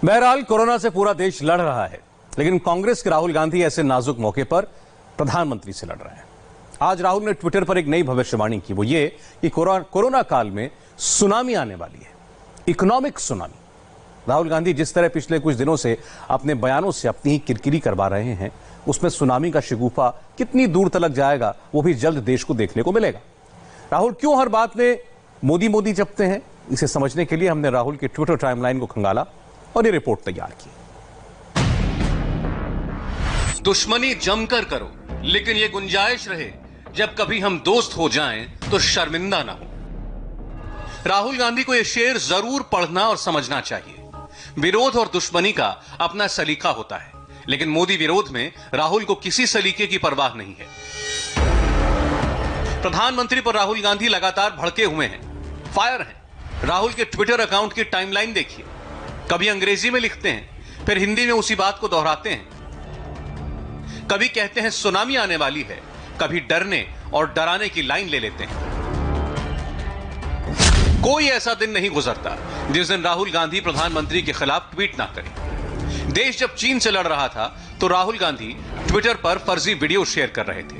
बहरहाल कोरोना से पूरा देश लड़ रहा है, लेकिन कांग्रेस के राहुल गांधी ऐसे नाजुक मौके पर प्रधानमंत्री से लड़ रहे हैं। आज राहुल ने ट्विटर पर एक नई भविष्यवाणी की, वो ये कि कोरोना काल में सुनामी आने वाली है, इकोनॉमिक सुनामी। राहुल गांधी जिस तरह पिछले कुछ दिनों से अपने बयानों से अपनी ही किरकिरी करवा रहे हैं, उसमें सुनामी का शिगुफा कितनी दूर तलक जाएगा वो भी जल्द देश को देखने को मिलेगा। राहुल क्यों हर बात में मोदी मोदी जपते हैं, इसे समझने के लिए हमने राहुल के ट्विटर टाइमलाइन को खंगाला और ये रिपोर्ट तैयार की। दुश्मनी जमकर करो, लेकिन ये गुंजाइश रहे जब कभी हम दोस्त हो जाएं तो शर्मिंदा ना हो। राहुल गांधी को यह शेर जरूर पढ़ना और समझना चाहिए। विरोध और दुश्मनी का अपना सलीका होता है, लेकिन मोदी विरोध में राहुल को किसी सलीके की परवाह नहीं है। प्रधानमंत्री पर राहुल गांधी लगातार भड़के हुए हैं, फायर हैं। राहुल के ट्विटर अकाउंट की टाइमलाइन देखिए, कभी अंग्रेजी में लिखते हैं, फिर हिंदी में उसी बात को दोहराते हैं। कभी कहते हैं सुनामी आने वाली है, कभी डरने और डराने की लाइन ले लेते हैं। कोई ऐसा दिन नहीं गुजरता जिस दिन राहुल गांधी प्रधानमंत्री के खिलाफ ट्वीट ना करें। देश जब चीन से लड़ रहा था तो राहुल गांधी ट्विटर पर फर्जी वीडियो शेयर कर रहे थे।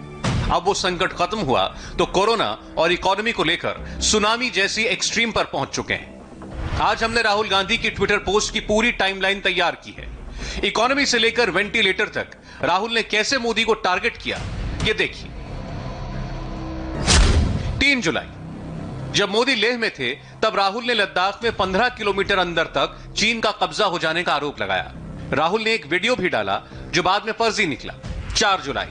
अब वो संकट खत्म हुआ तो कोरोना और इकोनॉमी को लेकर सुनामी जैसी एक्सट्रीम पर पहुंच चुके हैं। आज हमने राहुल गांधी की ट्विटर पोस्ट की पूरी टाइमलाइन तैयार की है। इकोनॉमी से लेकर वेंटिलेटर तक राहुल ने कैसे मोदी को टारगेट किया, ये देखिए। 3 जुलाई, जब मोदी लेह में थे, तब राहुल ने लद्दाख में 15 किलोमीटर अंदर तक चीन का कब्जा हो जाने का आरोप लगाया। राहुल ने एक वीडियो भी डाला जो बाद में फर्जी निकला। 4 जुलाई,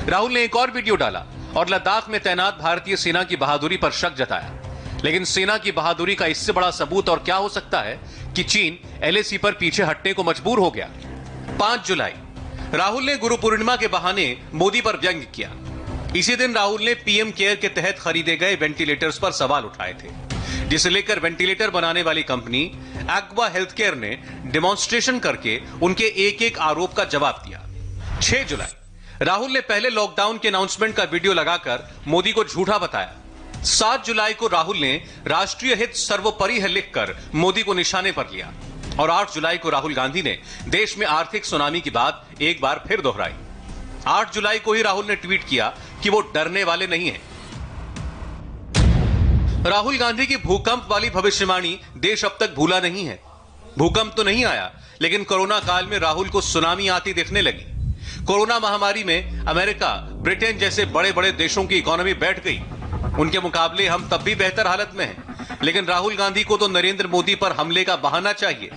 राहुल ने एक और वीडियो डाला और लद्दाख में तैनात भारतीय सेना की बहादुरी पर शक जताया। लेकिन सेना की बहादुरी का इससे बड़ा सबूत और क्या हो सकता है कि चीन LAC पर पीछे हटने को मजबूर हो गया। 5 जुलाई, राहुल ने गुरु पूर्णिमा के बहाने मोदी पर व्यंग किया। इसी दिन राहुल ने PM केयर के तहत खरीदे गए वेंटिलेटर्स पर सवाल उठाए थे, जिसे लेकर वेंटिलेटर बनाने वाली कंपनी एक्वा हेल्थकेयर ने डेमोन्स्ट्रेशन करके उनके एक-एक आरोप का जवाब दिया। 6 जुलाई, राहुल ने पहले लॉकडाउन के अनाउंसमेंट का वीडियो लगाकर मोदी को झूठा बताया। 7 जुलाई को राहुल ने राष्ट्रीय हित सर्वोपरि है लिखकर मोदी को निशाने पर लिया। और 8 जुलाई को राहुल गांधी ने देश में आर्थिक सुनामी की बात एक बार फिर दोहराई। 8 जुलाई को ही राहुल ने ट्वीट किया कि वो डरने वाले नहीं हैं। राहुल गांधी की भूकंप वाली भविष्यवाणी देश अब तक भूला नहीं है। भूकंप तो नहीं आया, लेकिन कोरोना काल में राहुल को सुनामी आती दिखने लगी। कोरोना महामारी में अमेरिका, ब्रिटेन जैसे बड़े बड़े देशों की इकोनॉमी बैठ गई। उनके मुकाबले हम तब भी बेहतर हालत में हैं, लेकिन राहुल गांधी को तो नरेंद्र मोदी पर हमले का बहाना चाहिए।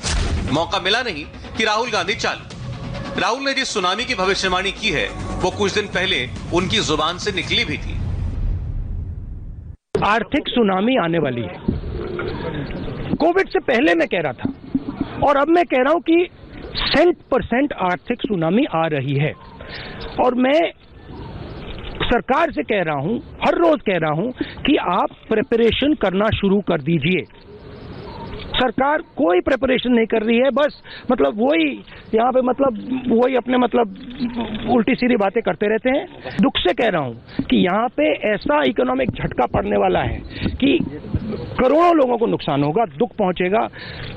मौका मिला नहीं कि राहुल गांधी चालू। राहुल ने जिस सुनामी की भविष्यवाणी की है वो कुछ दिन पहले उनकी जुबान से निकली भी थी। आर्थिक सुनामी आने वाली है। कोविड से पहले मैं कह रहा था और अब मैं कह रहा हूं कि 100% आर्थिक सुनामी आ रही है। और मैं सरकार से कह रहा हूं, हर रोज कह रहा हूं कि आप प्रिपरेशन करना शुरू कर दीजिए। सरकार कोई प्रिपरेशन नहीं कर रही है, बस मतलब वही यहाँ पे वही अपने उल्टी सीधी बातें करते रहते हैं। दुख से कह रहा हूं कि यहाँ पे ऐसा इकोनॉमिक झटका पड़ने वाला है कि करोड़ों लोगों को नुकसान होगा, दुख पहुंचेगा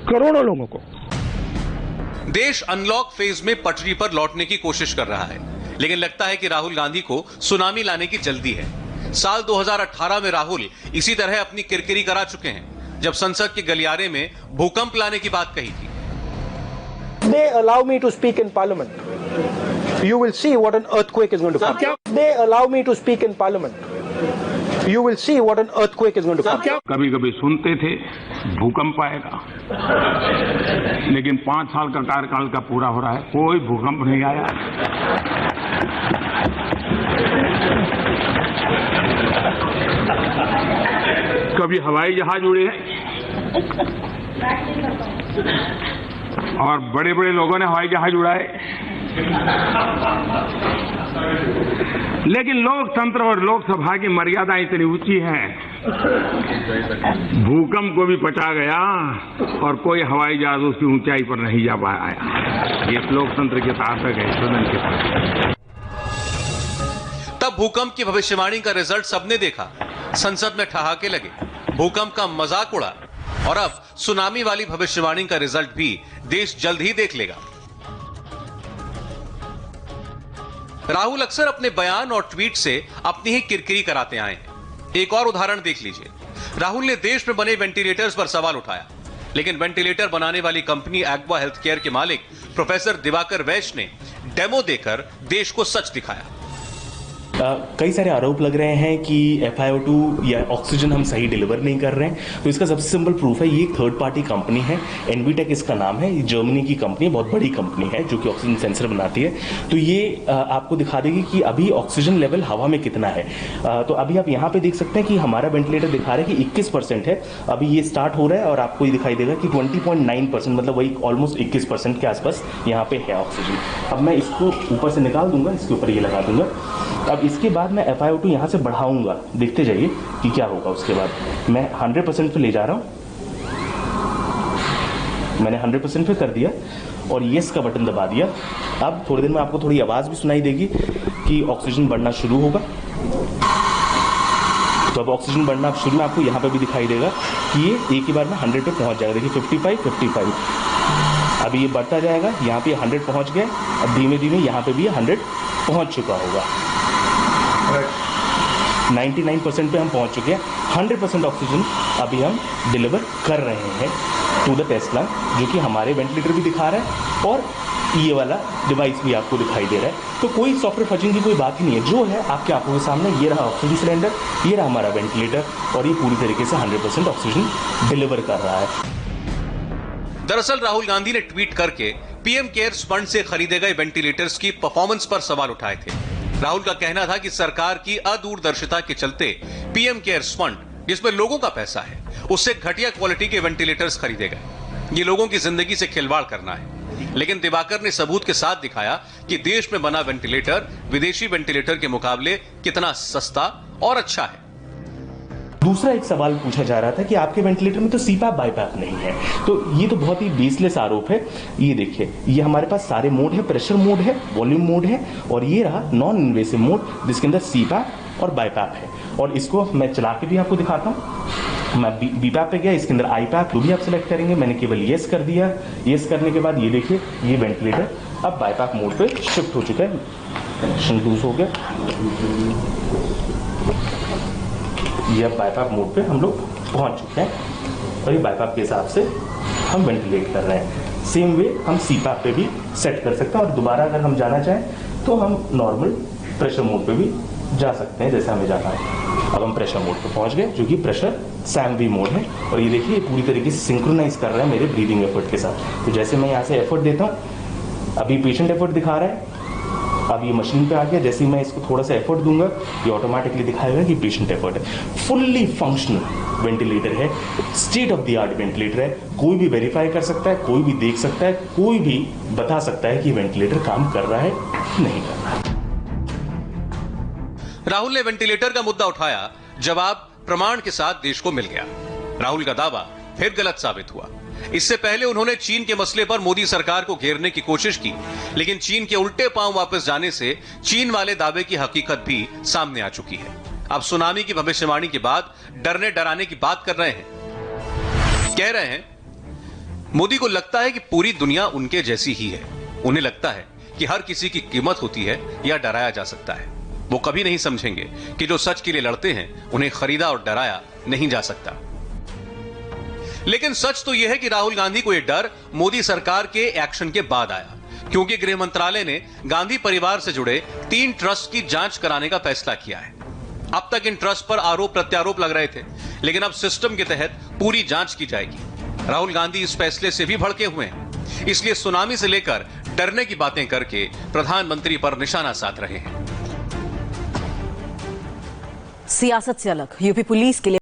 करोड़ों लोगों को। देश अनलॉक फेज में पटरी पर लौटने की कोशिश कर रहा है, लेकिन लगता है कि राहुल गांधी को सुनामी लाने की जल्दी है। साल 2018 में राहुल इसी तरह अपनी किरकिरी करा चुके हैं, जब संसद के गलियारे में भूकंप लाने की बात कही थी। They allow me to speak in parliament. You will see what an earthquake is going to come. They allow me to speak in parliament. You will see what an earthquake is going to come. कभी-कभी सुनते थे भूकंप आएगा, लेकिन 5 साल का कार्यकाल का पूरा हो रहा है, कोई भूकंप नहीं आया। कभी हवाई जहाज उड़े और बड़े बड़े लोगों ने हवाई जहाज उड़ाए, लेकिन लोकतंत्र और लोकसभा की मर्यादा इतनी ऊंची है, भूकंप को भी पचा गया और कोई हवाई जहाज उसकी ऊंचाई पर नहीं जा पाया। ये लोकतंत्र के ताकत है, सदन के पास। तब भूकंप की भविष्यवाणी का रिजल्ट सबने देखा। संसद में ठहाके लगे, भूकंप का मजाक उड़ा। और अब सुनामी वाली भविष्यवाणी का रिजल्ट भी देश जल्द ही देख लेगा। राहुल अक्सर अपने बयान और ट्वीट से अपनी ही किरकिरी कराते आए हैं। एक और उदाहरण देख लीजिए। राहुल ने देश में बने वेंटिलेटर्स पर सवाल उठाया, लेकिन वेंटिलेटर बनाने वाली कंपनी एक्वा हेल्थ केयर के मालिक प्रोफेसर दिवाकर वैश्य ने डेमो देकर देश को सच दिखाया। कई सारे आरोप लग रहे हैं कि FiO2 या ऑक्सीजन हम सही डिलीवर नहीं कर रहे हैं। तो इसका सबसे सिंपल प्रूफ है, ये एक थर्ड पार्टी कंपनी है, एनवीटेक इसका नाम है। ये जर्मनी की कंपनी है, बहुत बड़ी कंपनी है जो कि ऑक्सीजन सेंसर बनाती है। तो ये आपको दिखा देगी कि अभी ऑक्सीजन लेवल हवा में कितना है। तो अभी आप यहाँ पे देख सकते हैं कि हमारा वेंटिलेटर दिखा रहा है कि 21% है। अभी ये स्टार्ट हो रहा है और आपको ये दिखाई देगा कि 20.9%, मतलब वही ऑलमोस्ट 21% के आसपास यहाँ पे है ऑक्सीजन। अब मैं इसको ऊपर से निकाल दूंगा, इसके ऊपर ये लगा दूंगा। अब इसके बाद मैं FiO2 यहाँ से बढ़ाऊंगा, देखते जाइए कि क्या होगा। उसके बाद मैं 100% पे ले जा रहा हूँ। मैंने 100% पे कर दिया और येस का बटन दबा दिया। अब थोड़ी देर में आपको थोड़ी आवाज़ भी सुनाई देगी कि ऑक्सीजन बढ़ना शुरू होगा। तो अब ऑक्सीजन बढ़ना शुरू में आपको यहाँ पे भी दिखाई देगा कि ये एक ही बार में 100 पे पहुँच जाएगा। देखिए 55। अभी ये बढ़ता जाएगा, यहाँ पे 100 पहुँच गए। अब धीमे धीमे यहाँ पे भी 100 पहुँच चुका होगा। 99% पे हम पहुंच चुके हैं। 100% ऑक्सीजन अभी हम डिलीवर कर रहे हैं टू द टेस्ट प्लांट, जो कि हमारे वेंटिलेटर भी दिखा रहा है और ये वाला डिवाइस भी आपको दिखाई दे रहा है। तो कोई सॉफ्टवेयर फजिंग की कोई बात ही नहीं है। जो है आपके आंखों के सामने, ये रहा ऑक्सीजन सिलेंडर, ये रहा हमारा वेंटिलेटर और ये पूरी तरीके से 100% ऑक्सीजन डिलीवर कर रहा है। दरअसल राहुल गांधी ने ट्वीट करके पीएम केयर्स फंड से खरीदे गए वेंटिलेटर्स की परफॉर्मेंस पर सवाल उठाए थे। राहुल का कहना था कि सरकार की अदूरदर्शिता के चलते पीएम केयर्स फंड, जिसमें लोगों का पैसा है, उससे घटिया क्वालिटी के वेंटिलेटर्स खरीदे गए। ये लोगों की जिंदगी से खिलवाड़ करना है। लेकिन दिवाकर ने सबूत के साथ दिखाया कि देश में बना वेंटिलेटर विदेशी वेंटिलेटर के मुकाबले कितना सस्ता और अच्छा है। दूसरा एक सवाल पूछा जा रहा था कि आपके वेंटिलेटर में तो CPAP बाईपैप नहीं है। तो ये तो बहुत ही बेसलेस आरोप है। ये देखिए, ये हमारे पास सारे मोड है, प्रेशर मोड है, वॉल्यूम मोड है और ये रहा नॉन इन्वेसिव मोड, जिसके अंदर CPAP और बाईपैप है। और इसको मैं चला के भी आपको दिखाता हूँ। मैं BPAP पे गया, इसके अंदर IPAP, जो भी आप सिलेक्ट करेंगे। मैंने केवल येस कर दिया। येस करने के बाद ये देखिए, ये वेंटिलेटर अब बाईपैप मोड पे शिफ्ट हो चुका है। कनेक्शन लूज हो गया। ये अब बाईपैप मोड पे हम लोग पहुंच चुके हैं और ये बाईपैप के हिसाब से हम वेंटिलेट कर रहे हैं। सेम वे हम CPAP पे भी सेट कर सकते हैं और दोबारा अगर हम जाना चाहें तो हम नॉर्मल प्रेशर मोड पे भी जा सकते हैं, जैसे हमें जाना है। अब हम प्रेशर मोड पे पहुंच गए, जो कि प्रेशर SAMV मोड है। और ये देखिए, पूरी तरीके से सिंक्रोनाइज कर रहा है मेरे ब्रीदिंग एफर्ट के साथ। तो जैसे मैं यहाँ से एफर्ट देता हूँ, अभी पेशेंट एफर्ट दिखा रहा है। अब ये मशीन पे आ गया, जैसे ही मैं इसको थोड़ा सा एफर्ट दूंगा, ये ऑटोमेटिकली दिखाएगा कि पेशेंट एफर्ट है। फुल्ली फंक्शनल वेंटिलेटर है, state of the art ventilator है। कोई भी वेरीफाई कर सकता है, कोई भी देख सकता है, कोई भी बता सकता है कि वेंटिलेटर काम कर रहा है नहीं कर रहा है। राहुल ने वेंटिलेटर का मुद्दा उठाया, जवाब प्रमाण के साथ देश को मिल गया। राहुल का दावा फिर गलत साबित हुआ। इससे पहले उन्होंने चीन के मसले पर मोदी सरकार को घेरने की कोशिश की, लेकिन चीन के उल्टे पांव वापस जाने से चीन वाले दावे की हकीकत भी सामने आ चुकी है। अब सुनामी की भविष्यवाणी के बाद डरने डराने की बात कर रहे हैं। कह रहे हैं मोदी को लगता है कि पूरी दुनिया उनके जैसी ही है। उन्हें लगता है कि हर किसी की कीमत होती है या डराया जा सकता है। वो कभी नहीं समझेंगे कि जो सच के लिए लड़ते हैं उन्हें खरीदा और डराया नहीं जा सकता। लेकिन सच तो यह है कि राहुल गांधी को यह डर मोदी सरकार के एक्शन के बाद आया, क्योंकि गृह मंत्रालय ने गांधी परिवार से जुड़े 3 ट्रस्ट की जांच कराने का फैसला किया है। अब तक इन ट्रस्ट पर आरोप प्रत्यारोप लग रहे थे, लेकिन अब सिस्टम के तहत पूरी जांच की जाएगी। राहुल गांधी इस फैसले से भी भड़के हुए हैं, इसलिए सुनामी से लेकर डरने की बातें करके प्रधानमंत्री पर निशाना साध रहे हैं। सियासत से अलग यूपी पुलिस के लिए